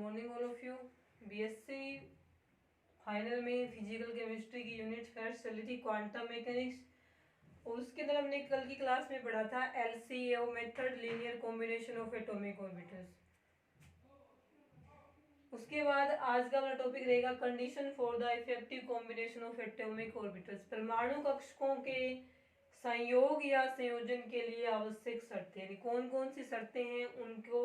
Morning all of you. BSc final में physical chemistry की unit first चली थी क्वांटम मैकेनिक्स, और उसके अंदर हमने कल की क्लास में पढ़ा था LCO method, linear combination of atomic orbitals. उसके बाद आज का हमारा टॉपिक रहेगा condition for the effective combination of atomic orbitals. परमाणु कक्षकों के संयोग या संयोजन के लिए आवश्यक शर्तें, यानी कौन कौन सी शर्तें हैं उनको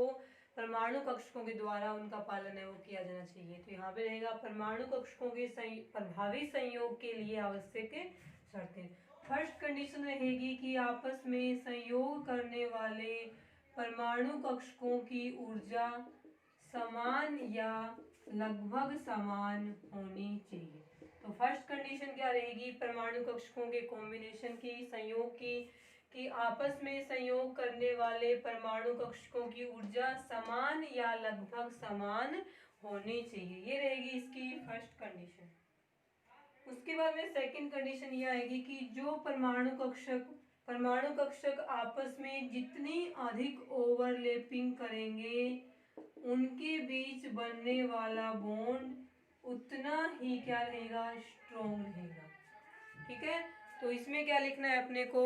परमाणु कक्षकों के द्वारा उनका पालन है वो किया जाना चाहिए। तो यहाँ पे रहेगा परमाणु कक्षकों के प्रभावी संयोग के लिए आवश्यक शर्तें। फर्स्ट कंडीशन रहेगी कि आपस में संयोग करने वाले परमाणु कक्षकों की ऊर्जा समान या लगभग समान होनी चाहिए। तो फर्स्ट कंडीशन क्या रहेगी परमाणु कक्षकों के कॉम्बिनेशन की, संयोग की, कि आपस में संयोग करने वाले परमाणु कक्षकों की ऊर्जा समान या लगभग समान होनी चाहिए। ये रहेगी इसकी फर्स्ट कंडीशन। उसके बाद में सेकंड कंडीशन ये आएगी कि जो परमाणु कक्षक आपस में जितनी अधिक ओवरलैपिंग करेंगे उनके बीच बनने वाला बॉन्ड उतना ही क्या रहेगा, स्ट्रॉन्ग रहेगा। ठीक है, तो इसमें क्या लिखना है अपने को,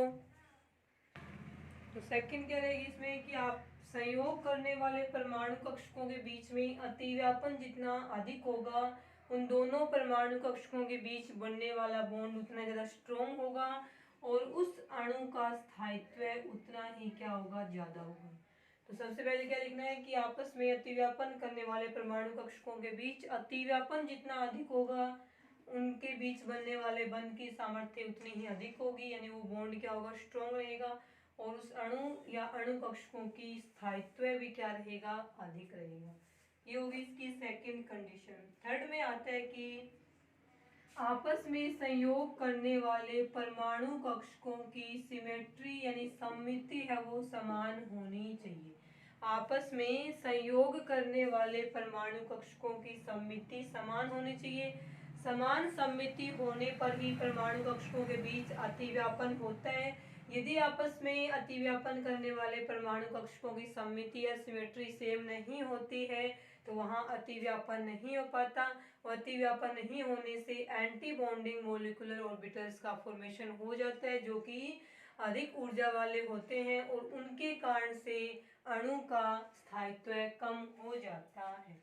तो सेकंड क्या रहेगी इसमें कि आप संयोग करने वाले परमाणु कक्षकों के बीच में अतिव्यापन जितना अधिक होगा उन दोनों परमाणु कक्षकों के बीच बनने वाला बॉन्ड उतना ज्यादा स्ट्रॉन्ग होगा और उस अणु का स्थायित्व उतना ही क्या होगा, ज्यादा होगा। तो सबसे पहले क्या लिखना है कि आपस में अतिव्यापन करने वाले परमाणु कक्षकों के बीच अतिव्यापन जितना अधिक होगा उनके बीच बनने वाले बंध की सामर्थ्य उतनी ही अधिक होगी, यानी वो बॉन्ड क्या होगा, स्ट्रॉन्ग रहेगा, और उस अणु या अणु कक्षकों की स्थायित्व भी क्या रहेगा, अधिक रहेगा। ये होगी इसकी सेकंड कंडीशन। थर्ड में आता है कि आपस में संयोग करने वाले परमाणु कक्षकों की सिमेट्री यानी सममिति है वो समान होनी चाहिए। आपस में संयोग करने वाले परमाणु कक्षकों की सममिति समान होनी चाहिए। समान सममिति होने पर ही परमाणु कक्षकों के बीच अतिव्यापन होता है। यदि आपस में अतिव्यापन करने वाले परमाणु कक्षकों की सममिति या सिमेट्री सेम नहीं होती है तो वहां अतिव्यापन नहीं हो पाता, और अतिव्यापन नहीं होने से एंटी बॉन्डिंग मॉलिक्यूलर ऑर्बिटल्स का फॉर्मेशन हो जाता है जो कि अधिक ऊर्जा वाले होते हैं और उनके कारण से अणु का स्थायित्व कम हो जाता है।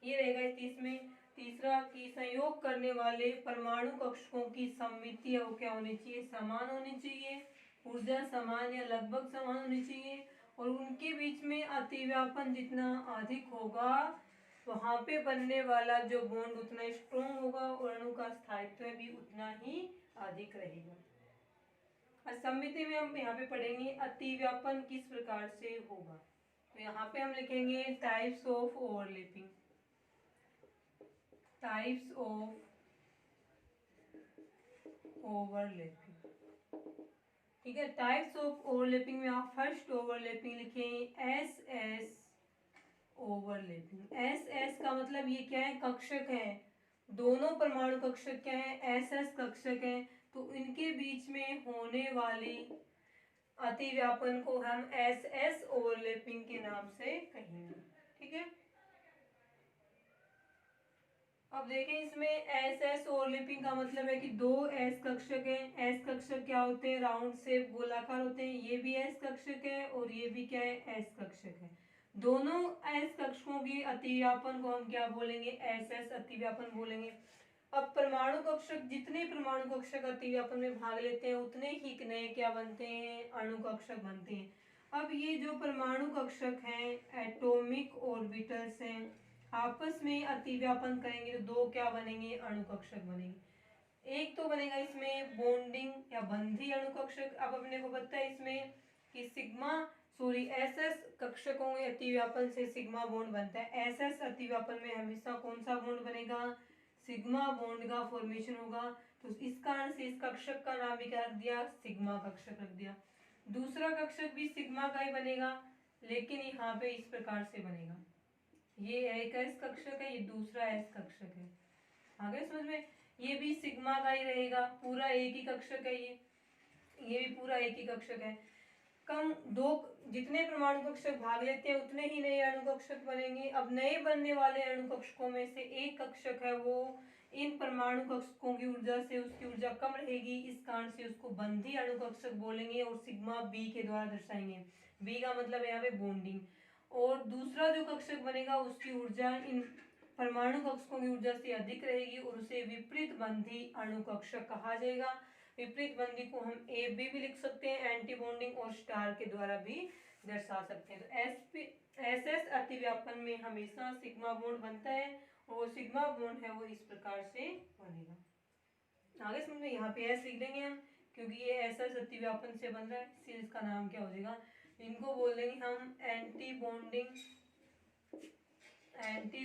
ये रहेगा इसमें तीसरा कि संयोग करने वाले परमाणु कक्षकों की सममिति वो क्या होनी चाहिए, समान होनी चाहिए, ऊर्जा समान या लगभग समान होनी चाहिए, और उनके बीच में अतिव्यापन जितना अधिक होगा वहां पे बनने वाला जो बॉन्ड उतना स्ट्रॉन्ग होगा और अणु का स्थायित्व भी उतना ही अधिक रहेगा। सममिति में हम यहाँ पे पढ़ेंगे अतिव्यापन किस प्रकार से होगा। तो यहाँ पे हम लिखेंगे types of overlapping, types of overlapping. ठीक है, टाइप्स ऑफ ओवरलैपिंग में आप फर्स्ट ओवरलैपिंग लिखें S S overlapping. S S का मतलब ये क्या है, कक्षक है, दोनों परमाणु कक्षक क्या है, एस एस कक्षक है, तो इनके बीच में होने वाली अतिव्यापन को हम एस एस ओवरलैपिंग के नाम से कहेंगे। ठीक है, अब देखें इसमें एस एस ओवरलैपिंग का मतलब है कि दो एस कक्षक हैं। एस कक्षक क्या होते हैं, राउंड शेप गोलाकार होते हैं। ये भी एस कक्षक है और ये भी क्या है, एस कक्षक है। दोनों एस कक्षकों की अतिव्यापन को हम क्या बोलेंगे, एस एस अतिव्यापन बोलेंगे। अब परमाणु कक्षक, जितने परमाणु कक्षक अतिव्यापन में भाग लेते हैं उतने ही नए क्या बनते हैं, अणु कक्षक बनते हैं। अब ये जो परमाणु कक्षक हैं एटॉमिक ऑर्बिटल्स हैं, आपस में अतिव्यापन करेंगे तो दो क्या बनेंगे, अणु कक्षक बनेंगे। एक तो बनेगा इसमें बॉन्डिंग या बंधी अणु कक्षक। अब अपने को पता है इसमें कि एस एस कक्षकों के अतिव्यापन से सिग्मा बॉन्ड बनता है। एस एस अतिव्यापन में हमेशा कौन सा बॉन्ड बनेगा, सिग्मा बॉन्ड का फॉर्मेशन होगा। तो इस कारण से इस कक्षक का नाम भी क्या रख दिया, सिग्मा कक्षक रख दिया। दूसरा कक्षक भी सिग्मा का ही बनेगा, लेकिन यहाँ पे इस प्रकार से बनेगा, ये एक एस कक्षक है, ये दूसरा एस कक्षक है। आगे समझ में, ये भी सिग्मा का ही रहेगा, पूरा एक ही कक्षक है, ये भी पूरा एक ही कक्षक है। कम दो, जितने परमाणु कक्षक भाग लेते हैं उतने ही नए अणु कक्षक बनेंगे। अब नए बनने वाले अणु कक्षकों में से एक कक्षक है वो इन परमाणु कक्षकों की ऊर्जा से उसकी ऊर्जा कम रहेगी, इस कारण से उसको बंधी अणु कक्षक बोलेंगे और सिग्मा बी के द्वारा दर्शाएंगे। बी का मतलब है यहाँ पे बॉन्डिंग। और दूसरा जो कक्षक बनेगा उसकी ऊर्जा इन परमाणु कक्षकों की ऊर्जा से अधिक रहेगी और उसे विपरीत बंधी अणु कक्षक कहा जाएगा। विपरीत बंधी को हम ए बी भी लिख सकते हैं, एंटी बॉन्डिंग और स्टार के द्वारा भी दर्शा सकते हैं। तो एस एस अतिव्यापन में हमेशा सिग्मा बॉन्ड बनता है और वो सिग्मा बॉन्ड है वो इस प्रकार से बनेगा। आगे समझ में, यहाँ पे एस लिख देंगे हम क्योंकि ये एस एस अतिव्यापन से बन रहा है, इसलिए इसका नाम क्या हो जाएगा, इनको बोल देंगे हम एंटी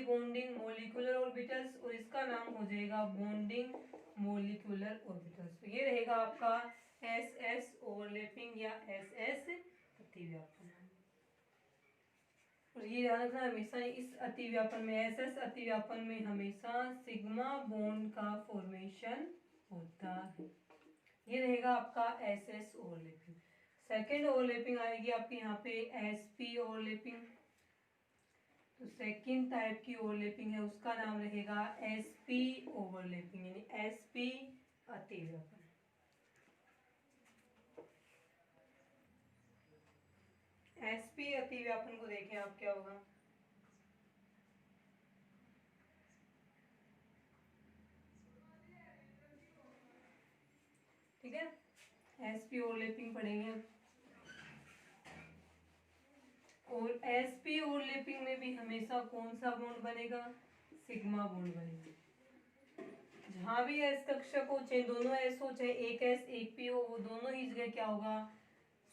बॉन्डिंग मोलिकुलर ऑर्बिटल्स और इसका नाम हो जाएगा बॉन्डिंग मोलिकुलर ऑर्बिटल्स। तो ये रहेगा आपका एस एस ओवरलैपिंग या एस एस अतिव्यापन। और ये ध्यान रखना हमेशा इस अतिव्यापन में, एस एस अतिव्यापन में हमेशा सिग्मा बॉन्ड का फॉर्मेशन होता है। ये रहेगा आपका S S overlapping. Second overlapping आएगी आपके यहाँ पे एस पी ओवरलैपिंग। तो सेकेंड टाइप की ओवरलैपिंग है उसका नाम रहेगा एस पी ओवरलैपिंग यानी एस पी अतिव्यापन। एस पी अतिव्यापन को देखें आप क्या होगा, ठीक है, एस पी ओवरलैपिंग पढ़ेंगे। और एस पी ओवरलैपिंग में भी हमेशा कौन सा बॉन्ड बनेगा, सिग्मा बॉन्ड बनेगा। जहां भी एस कक्षक हो, चाहे दोनों एस हो चाहे एक एस एक पी हो, वो दोनों ही जगह क्या होगा,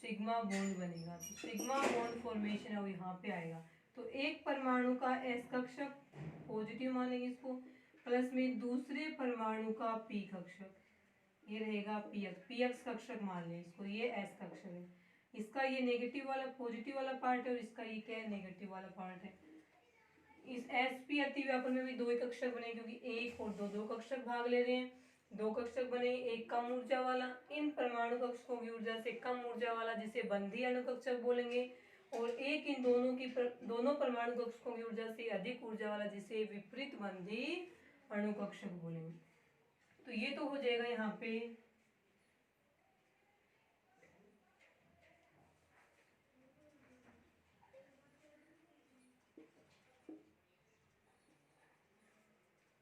सिग्मा बॉन्ड बनेगा। तो सिग्मा बॉन्ड फॉर्मेशन है वो यहाँ पे आएगा। तो एक परमाणु का एस कक्षक पॉजिटिव मानेंगे इसको, प्लस में दूसरे परमाणु का पी कक्षक, ये रहेगा पी एक्स कक्षक मान लें इसको, ये एस कक्षक है, इसका ये नेगेटिव वाला पॉजिटिव वाला पार्ट है और इसका ये क्या है, नेगेटिव वाला पार्ट है। इस एस पी अतिव्यापन में भी दो ही कक्षक बने क्योंकि एक और दो कक्षक भाग ले रहे हैं, दो कक्षक बने, एक कम ऊर्जा वाला, इन परमाणु कक्षकों की ऊर्जा से कम ऊर्जा वाला जिसे बंधी अणु कक्षक बोलेंगे, और एक इन दोनों परमाणु कक्षकों की ऊर्जा से अधिक ऊर्जा वाला जिसे विपरीत बंधी अणु कक्षक बोलेंगे। तो ये तो हो जाएगा यहाँ पे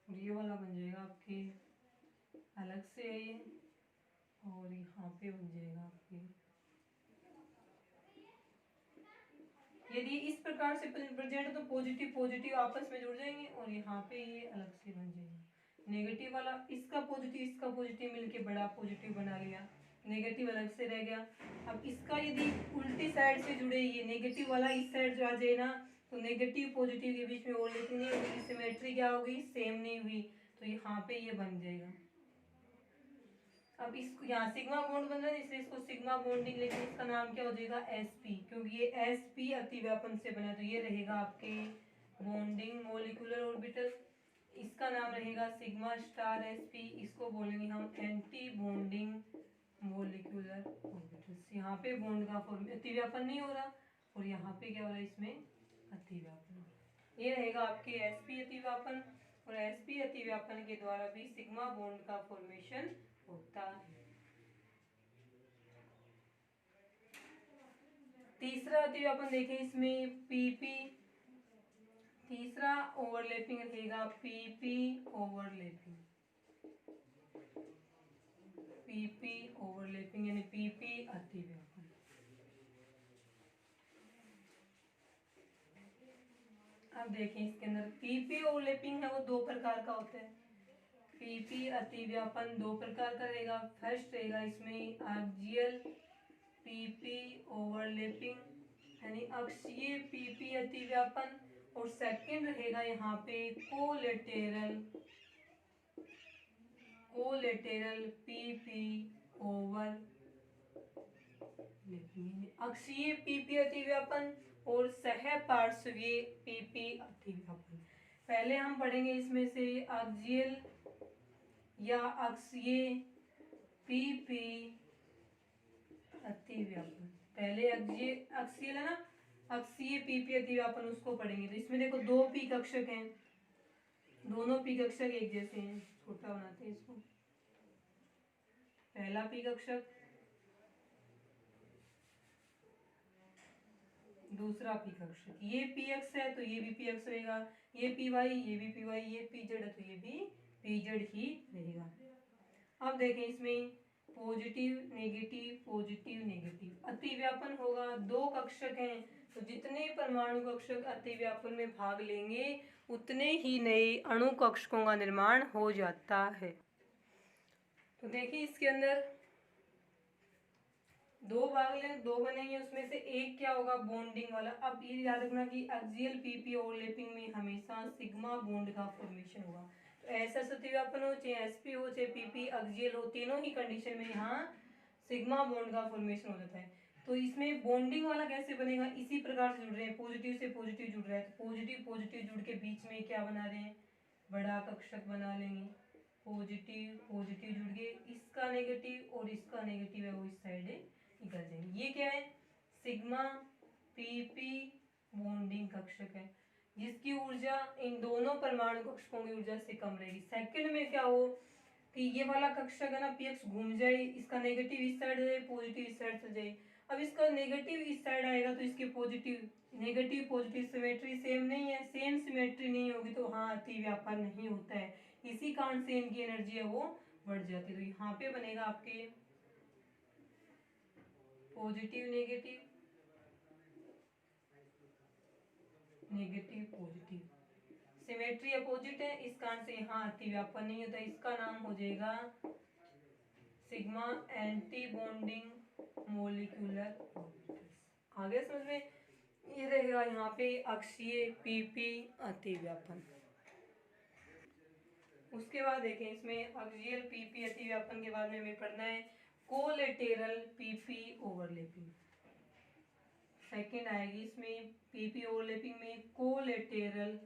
ये वाला बन जाएगा आपके अलग से है ये, और यहाँ पे बन जाएगा आपके, यदि इस प्रकार से प्रेजेंट तो पॉजिटिव पॉजिटिव आपस में जुड़ जाएंगे और यहाँ पे ये अलग से बन जाएगा। नेगेटिव वाला इसका पॉजिटिव मिलके बड़ा पॉजिटिव बना लिया, नेगेटिव अलग से रह गया। अब इसका यदि उल्टी साइड से जुड़े, ये नेगेटिव वाला इस साइड जो आ जाए ना, तो नेगेटिव पॉजिटिव के बीच में ओवरलैपिंग नहीं होगी, सिमेट्री क्या होगी, सेम नहीं हुई, तो यहाँ पे ये बन जाएगा। अब इसको यहाँ सिग्मा बॉन्ड बन रहा है इसलिए इसको सिग्मा बॉन्डिंग लेकिन इसका नाम क्या हो जाएगा, एसपी, क्योंकि ये एसपी अतिव्यापन से बना, तो ये रहेगा आपके बॉन्डिंग मोलिकुलर ऑर्बिटल। इसका नाम रहेगा सिग्मा स्टार एसपी, इसको बोलेंगे हम एंटी बॉन्डिंग मोलिकुलर ऑर्बिटल्स। यहाँ पे बॉन्ड का फॉर्म अतिव्यापन नहीं हो रहा और यहाँ पे क्या हो रहा है, इसमें अतिव्यापन। ये रहेगा आपके एसपी अतिव्यापन, और एसपी अतिव्यापन के द्वारा भी सिग्मा बॉन्ड का फॉर्मेशन होता है। तीसरा अतिव्यापन देखें, इसमें पीपी, तीसरा ओवरलैपिंग रहेगा पीपी ओवरलैपिंग, पीपी ओवरलैपिंग यानी पीपी अतिव्यापन। अब देखें इसके अंदर पीपी ओवरलैपिंग है वो दो प्रकार का होता है। पीपी अतिव्यापन दो प्रकार का रहेगा, फर्स्ट रहेगा इसमें एक्सियल पीपी ओवरलैपिंग यानी अक्षीय पीपी अतिव्यापन, और सेकंड रहेगा यहाँ पे कोलेटेरल पीपी ओवरलैपिंग, अक्षीय पीपी अतिव्यापन और सहपार्श्वीय पीपी अतिव्यापन। पहले हम पढ़ेंगे इसमें से एक्सियल या अक्षीय पीपी अतिव्यापन। पहले अक्षीय है ना, अक्षीय पीपी अतिव्यापन उसको पढ़ेंगे। तो इसमें देखो दो पी कक्षक हैं, दोनों पी कक्षक एक जैसे हैं, छोटा बनाते हैं इसको। पहला पी कक्षक, दूसरा पी कक्षक। ये पी एक्स है तो ये भी पी एक्स रहेगा, ये पी वाई, ये भी पी वाई, ये पी जेड है तो ये भी पी जेड ही रहेगा। अब देखें इसमें पॉजिटिव नेगेटिव पॉजिटिव नेगेटिव अतिव्यापन होगा। दो कक्षक हैं तो जितने परमाणु कक्षक अतिव्यापन में भाग लेंगे उतने ही नए अणु कक्षकों का निर्माण हो जाता है। तो देखिए इसके अंदर दो भाग लें, दो बनेंगे, उसमें से एक क्या होगा, बॉन्डिंग वाला। अब ये याद रखना कि एक्सियल पीपी ओवरलैपिंग में हमेशा सिग्मा बॉन्ड का फॉर्मेशन होगा। तो ऐसा अतिव्यापन हो चाहे एसपी हो चाहे पीपी एक्सियल हो, तीनों ही कंडीशन में यहाँ सिग्मा बॉन्ड का फॉर्मेशन हो जाता है। तो इसमें बॉन्डिंग वाला कैसे बनेगा, इसी प्रकार से जुड़ रहे हैं, पॉजिटिव से पॉजिटिव जुड़ रहा है तो पॉजिटिव पॉजिटिव जुड़ के बीच में क्या बना रहे हैं, बड़ा कक्षक बना लेंगे। पॉजिटिव पॉजिटिव जुड़ गए, इसका नेगेटिव और इसका नेगेटिव है वो इस साइड निकल जाएंगे। ये क्या है, सिग्मा पीपी बॉन्डिंग कक्षक है जिसकी ऊर्जा इन दोनों परमाणु कक्षकों की ऊर्जा से कम रहेगी। सेकंड में क्या हो कि ये वाला कक्षक है ना पीएक्स घूम जाए, इसका नेगेटिव इस साइड जाए, पॉजिटिव इस साइड से जाए। अब इसका नेगेटिव इस साइड आएगा तो इसके positive negative positive symmetry same नहीं है, सेम सिमेट्री नहीं होगी तो वहाँ अतिव्यापन नहीं होता है। इसी कारण से इनकी एनर्जी है वो बढ़ जाती है। तो यहाँ पे बनेगा आपके positive negative negative positive, symmetry opposite है इस कारण से यहाँ अतिव्यापन नहीं होता। इसका नाम हो जाएगा sigma anti bonding molecular orbitals. आगे समझ में ये रहेगा यहाँ पे अक्षीय पीपी अतिव्यापन। उसके बाद देखें इसमें एक्सियल पीपी अतिव्यापन के बाद में हमें पढ़ना है कोलेटेरल पीपी ओवरलैपिंग। सेकंड आएगी इसमें पीपी ओवरलैपिंग में कोलेटेरल,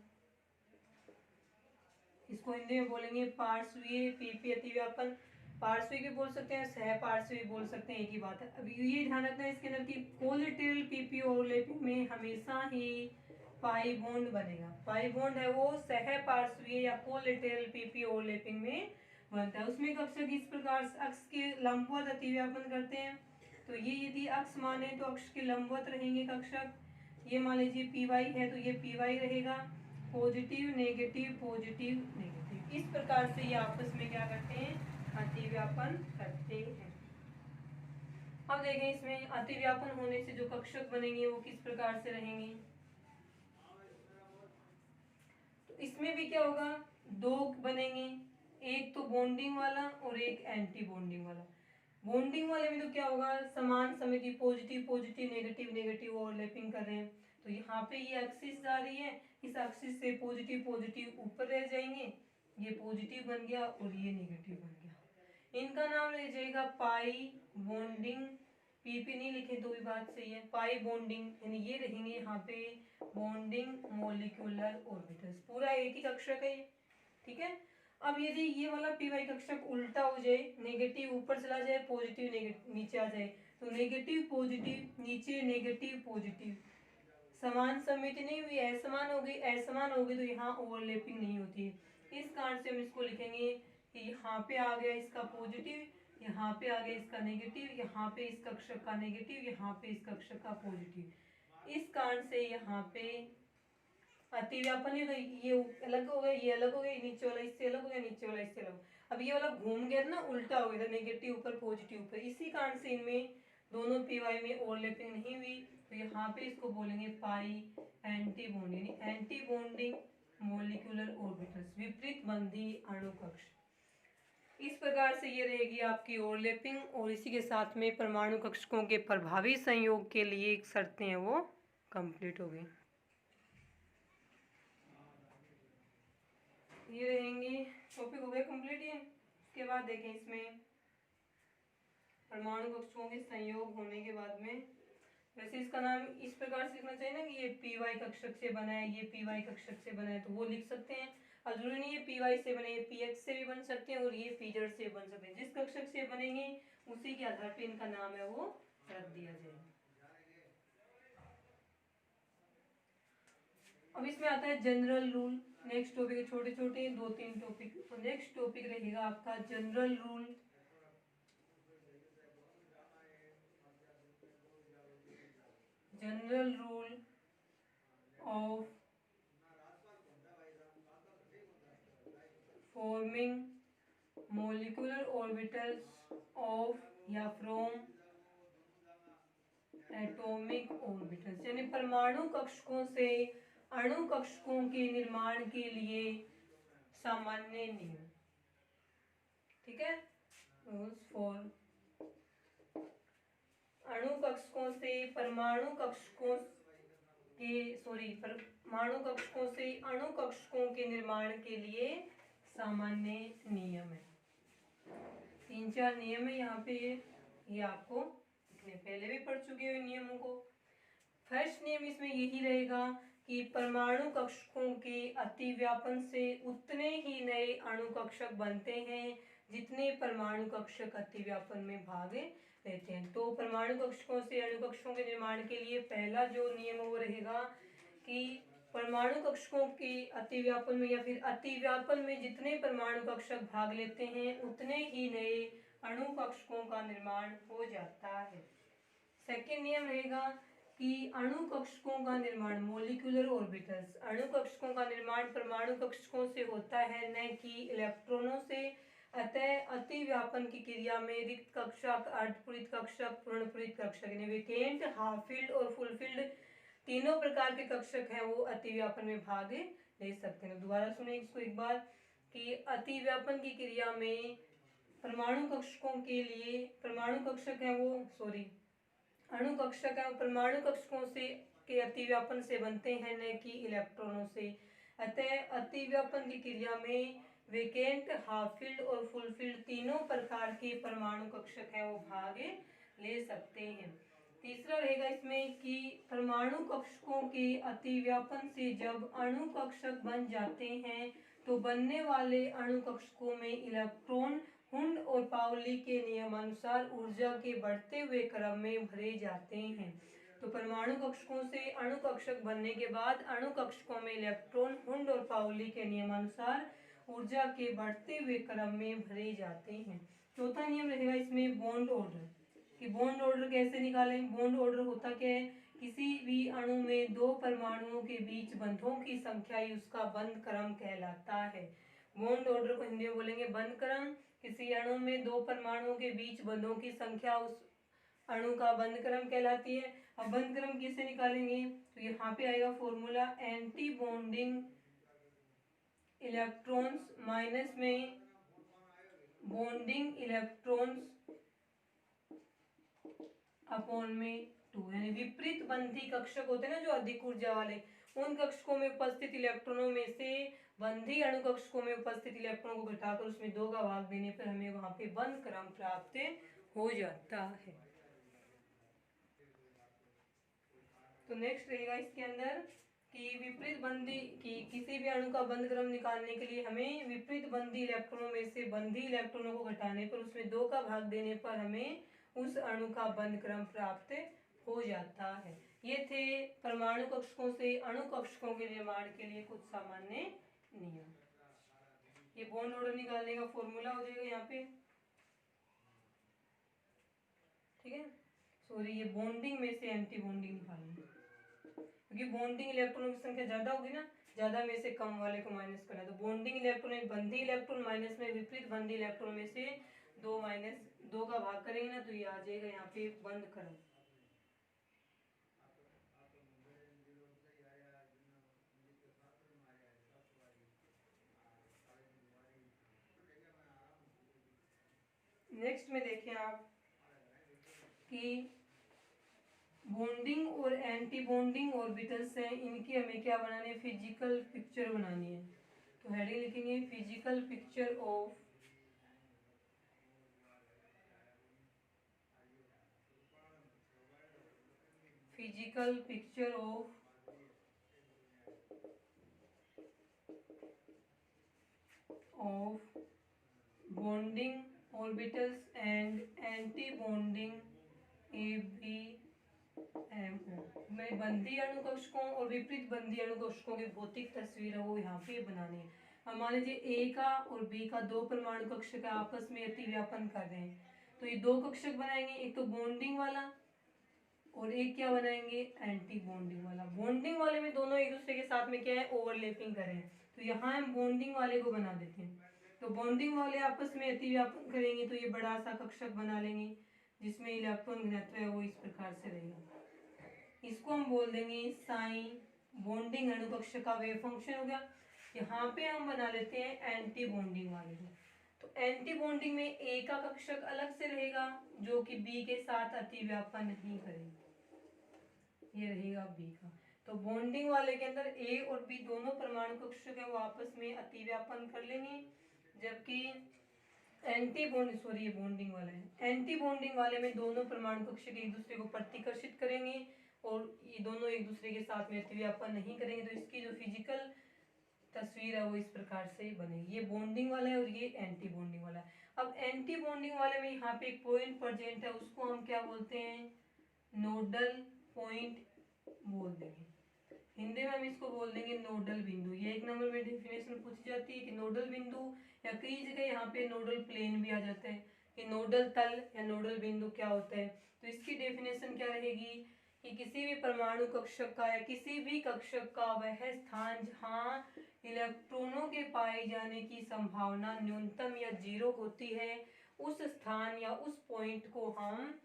इसको हिंदी में बोलेंगे पार्श्वीय पीपी अतिव्यापन। पार्श्वी भी बोल सकते हैं, सह पार्श्वी भी बोल सकते हैं, एक ही बात है। अब ये ध्यान रखना है इसके अंदर कि कोलेटेरल पीपी ओवरलैपिंग में हमेशा ही पाई बॉन्ड बनेगा। पाई बॉन्ड है वो सह पार्श्वीय या कोलेटेरल पीपी ओवरलैपिंग में बनता है। उसमें कक्षक इस प्रकार अक्ष के लंबवत अतिव्यापन करते हैं। तो ये यदि अक्ष माने तो अक्ष के लंबवत रहेंगे कक्षक। ये मान लीजिए पी वाई है तो ये पी वाई रहेगा, पॉजिटिव नेगेटिव पॉजिटिव नेगेटिव, इस प्रकार से ये आपस में क्या करते हैं, अतिव्यापन करते हैं। अब देखें इसमें अतिव्यापन होने से जो कक्षक बनेंगे वो किस प्रकार से रहेंगे। तो इसमें भी क्या होगा, दो बनेंगे, एक तो बॉन्डिंग वाला और एक एंटी बॉन्डिंग वाला। बॉन्डिंग वाले में तो क्या होगा, समान समिति positive positive negative negative overlapping कर रहे हैं। तो यहाँ पे ये एक्सिस जा रही है, इस एक्सिस से पॉजिटिव पॉजिटिव ऊपर रह जाएंगे, ये पॉजिटिव बन गया और ये नेगेटिव बन गया। इनका नाम रह जाएगा पाई बॉन्डिंग। पीपी नहीं लिखे तो भी बात सही है, पाई बॉन्डिंग यानी ये रहेंगे यहाँ पे बॉन्डिंग मोलिकुलर ऑर्बिटल्स। पूरा एक ही कक्षक है ये, ठीक है। अब यदि ये वाला पी वाई कक्षक उल्टा हो जाए, नेगेटिव ऊपर चला जाए पॉजिटिव नीचे आ जाए, तो नेगेटिव पॉजिटिव नीचे नेगेटिव पॉजिटिव, समान समिति नहीं हुई, असमान हो गई, असमान होगी तो यहाँ ओवरलैपिंग नहीं होती है। इस कारण से हम इसको लिखेंगे कि यहाँ पे आ गया इसका पॉजिटिव, यहाँ पे आ गया इसका नेगेटिव, यहाँ पे इस कक्षक का नेगेटिव, यहाँ पे इस कक्षक का पॉजिटिव। इस कारण से यहाँ पे अतिव्यापन है तो ये अलग हो गया, ये अलग हो गया, नीचे वाला इससे अलग हो गया, नीचे वाला इससे अलग। अब ये वाला घूम गया ना, उल्टा हो गया था, नेगेटिव ऊपर पॉजिटिव ऊपर। इसी कारण से इनमें दोनों पीवाई में ओवरलैपिंग नहीं हुई। तो यहाँ पे इसको बोलेंगे pi anti bonding, anti bonding molecular orbitals, विपरीत बंधी अणु कक्ष। इस प्रकार से ये रहेगी आपकी ओवरलैपिंग। और इसी के साथ में परमाणु कक्षकों के प्रभावी संयोग के लिए एक शर्तें हैं वो कंप्लीट हो गई। ये रहेंगे, टॉपिक हो गया कंप्लीट ये। इसके बाद देखें इसमें परमाणु कक्षकों के संयोग होने के बाद में, वैसे इसका नाम इस प्रकार से लिखना चाहिए ना कि ये पी वाई कक्षक से बना है, ये पी वाई कक्षक से बना है, तो वो लिख सकते हैं। और जरूरी नहीं है पी वाई से बने, पी एक्स से भी बन सकते हैं और ये पी जेड से बन सकते हैं। जिस कक्षक से बनेंगे उसी के आधार पर इनका नाम है वो रख दिया जाएगा। अब इसमें आता है जनरल रूल। नेक्स्ट टॉपिक है, छोटे छोटे 2-3 टॉपिक। तो नेक्स्ट टॉपिक रहेगा आपका general rule. General rule of forming molecular orbitals of या फ्रॉम एटॉमिक ऑर्बिटल्स, यानी परमाणु कक्षकों से अणु कक्षकों के निर्माण के लिए सामान्य नियम। ठीक है, रूल्स फॉर अणु कक्षकों से परमाणु कक्षकों के परमाणु कक्षकों से अणु कक्षकों के निर्माण के लिए सामान्य नियम है। 3-4 नियम है यहाँ पे। ये आपको पहले भी पढ़ चुके हो नियमों को। फर्स्ट नियम इसमें यही रहेगा कि परमाणु कक्षकों के अतिव्यापन से उतने ही नए अणु कक्षक बनते हैं जितने परमाणु कक्षक अतिव्यापन में भाग लेते हैं। तो परमाणु कक्षकों से अणु कक्षकों के निर्माण के लिए पहला जो नियम वो रहेगा कि परमाणु कक्षकों के अतिव्यापन में या फिर अतिव्यापन में जितने परमाणु कक्षक भाग लेते हैं उतने ही नए अणु कक्षकों का निर्माण हो जाता है। सेकेंड नियम रहेगा कि अणु कक्षकों का निर्माण मोलिकुलर ऑर्बिटल्स, अणु कक्षकों का निर्माण परमाणु कक्षकों से होता है न कि इलेक्ट्रॉनों से। अतः अतिव्यापन की क्रिया में रिक्त कक्षक, अर्धपूरित कक्षक, पूर्णपूरित कक्षक यानी वेकेंट, हाफ फिल्ड और फुल फिल्ड तीनों प्रकार के कक्षक हैं वो अतिव्यापन में भाग ले सकते हैं। दोबारा सुने इसको एक बार कि अतिव्यापन की क्रिया में परमाणु कक्षकों के लिए परमाणु कक्षक है वो अणु कक्षक है परमाणु कक्षकों से के अतिव्यापन से बनते हैं न कि इलेक्ट्रॉनों से। अतः अतिव्यापन की क्रिया में वेकेंट, हाफ फील्ड और फुल फील्ड तीनों प्रकार के परमाणु कक्षक है वो भाग ले सकते हैं। तीसरा रहेगा इसमें कि परमाणु कक्षकों के अतिव्यापन से जब अणु कक्षक बन जाते हैं तो बनने वाले अणु कक्षकों में इलेक्ट्रॉन हुंड और पाउली के नियमानुसार ऊर्जा के बढ़ते हुए क्रम में भरे जाते हैं। तो परमाणु कक्षकों से अणु कक्षक बनने के बाद अणु कक्षकों में इलेक्ट्रॉन हुंड और पाउली के नियमानुसार ऊर्जा के बढ़ते हुए क्रम में भरे जाते हैं। चौथा नियम रहेगा इसमें बॉन्ड ऑर्डर, कि बॉन्ड ऑर्डर कैसे निकालें। बॉन्ड ऑर्डर होता क्या है, किसी भी अणु में दो परमाणुओं के बीच बंधों की संख्या ही उसका बंध क्रम कहलाता है। बॉन्ड ऑर्डर को हिंदी में बोलेंगे बंध क्रम। किसी अणु में दो परमाणुओं के बीच बंधों की संख्या उस अणु का बंध क्रम कहलाती है। अब बंध क्रम किसे निकालेंगे, तो यहाँ पे आएगा formula anti bonding electrons minus में बॉन्डिंग इलेक्ट्रॉन्स अपॉन में 2, यानी विपरीत बंधी कक्षक होते हैं ना जो अधिक ऊर्जा वाले, उन कक्षकों में उपस्थित इलेक्ट्रॉनों में से बंधी अणु कक्षकों में उपस्थित इलेक्ट्रॉनों को घटाकर उसमें 2 का भाग देने पर हमें वहां पे बंध क्रम प्राप्त हो जाता है। तो नेक्स्ट रहेगा इसके अंदर कि विपरीत बंधी कि किसी भी अणु का बंध क्रम निकालने के लिए हमें विपरीत बंधी इलेक्ट्रॉनों में से बंधी इलेक्ट्रॉनों को घटाने पर उसमें 2 का भाग देने पर हमें उस अणु का बंध क्रम प्राप्त हो जाता है। ये थे परमाणु कक्षकों से अणु कक्षकों के निर्माण के लिए कुछ सामान्य नियम। ये बॉन्ड ऑर्डर निकालने का फॉर्मूला हो जाएगा यहाँ पे, ठीक है। ये बॉन्डिंग में से एंटी बॉन्डिंग निकालेंगे क्योंकि बॉन्डिंग इलेक्ट्रॉनों की संख्या ज्यादा होगी ना, ज्यादा में से कम वाले को माइनस करना। तो बॉन्डिंग इलेक्ट्रॉन बंधी इलेक्ट्रॉन माइनस में विपरीत बंधी इलेक्ट्रॉन में से 2 का भाग करेंगे ना तो ये आ जाएगा यहाँ पे बंध क्रम। नेक्स्ट में देखें आप कि बॉन्डिंग और एंटी बॉन्डिंग ऑर्बिटल्स हैं, इनकी हमें क्या बनानी है, फिजिकल पिक्चर बनानी है। तो हेडिंग लिखेंगे physical picture of bonding orbitals and anti-bonding MO में बंदी अणु कक्षकों और विपरीत बंदी अणु कक्षकों की भौतिक तस्वीर है वो यहाँ पे बनानी है। अब मान लीजिए ए का और बी का दो परमाणु कक्षक आपस में अतिव्यापन कर रहे हैं, तो ये दो कक्षक बनाएंगे, एक तो बॉन्डिंग वाला और एक क्या बनाएंगे, एंटी बॉन्डिंग वाला। बॉन्डिंग वाले में दोनों एक दूसरे के साथ में क्या है, ओवरलैपिंग करें, तो यहाँ हम बॉन्डिंग वाले को बना देते हैं। तो बॉन्डिंग वाले आपस में अतिव्यापन करेंगे तो ये बड़ा सा कक्षक बना लेंगे जिसमें इलेक्ट्रॉन घनत्व है वो इस प्रकार से रहेगा। इसको हम बोल देंगे साइन बॉन्डिंग अणु कक्षक का वेव फंक्शन हो गया। यहाँ पे हम बना लेते हैं एंटी बॉन्डिंग वाले को। तो एंटी बॉन्डिंग में ए का कक्षक अलग से रहेगा जो कि बी के साथ अतिव्यापन नहीं करेगा, ये रहेगा बी का। तो बॉन्डिंग वाले के अंदर ए और बी दोनों परमाणु कक्षक है वो आपस में अतिव्यापन कर लेंगे, जबकि एंटी बॉन्ड सॉरी ये बॉन्डिंग वाला है, एंटी बॉन्डिंग वाले में दोनों परमाणु कक्षक एक दूसरे को प्रतिकर्षित करेंगे और ये दोनों एक दूसरे के साथ में अतिव्यापन नहीं करेंगे। तो इसकी जो फिजिकल तस्वीर है वो इस प्रकार से बनेगी। ये बॉन्डिंग वाला है और ये एंटी बॉन्डिंग वाला है। अब एंटी बॉन्डिंग वाले में यहाँ पे एक पॉइंट प्रेजेंट है, उसको हम क्या बोलते हैं, नोडल पॉइंट बोल देंगे। हिंदी में हम इसको बोल देंगे नोडल बिंदु। ये एक नंबर में डेफिनेशन पूछी जाती है कि नोडल बिंदु, या कई जगह यहाँ पे नोडल प्लेन भी आ जाता है कि नोडल तल या नोडल बिंदु क्या होता है। तो इसकी डेफिनेशन क्या रहेगी कि किसी भी परमाणु कक्षक का या किसी भी कक्षक का वह स्थान जहाँ इलेक्ट्रॉनों के पाए जाने की संभावना न्यूनतम या जीरो होती है, उस स्थान या उस पॉइंट को हम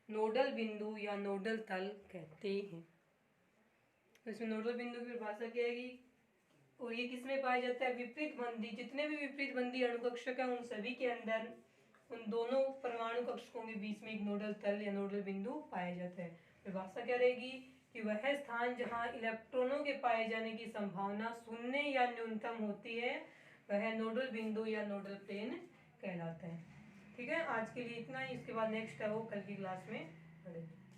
नोडल बिंदु या नोडल तल कहते हैं। तो इसमें नोडल बिंदु की परिभाषा क्या आएगी, और ये किसमें पाया जाता है, विपरीत बंदी, जितने भी विपरीत बंदी अणुकक्षक है उन सभी के अंदर उन दोनों परमाणु कक्षकों के बीच में एक नोडल तल या नोडल बिंदु पाया जाता है। परिभाषा क्या रहेगी कि वह स्थान जहां इलेक्ट्रॉनों के पाए जाने की संभावना शून्य या न्यूनतम होती है वह नोडल बिंदु या नोडल प्लेन कहलाता है। ठीक है, आज के लिए इतना ही। इसके बाद नेक्स्ट है वो कल की क्लास में पढ़ेंगे।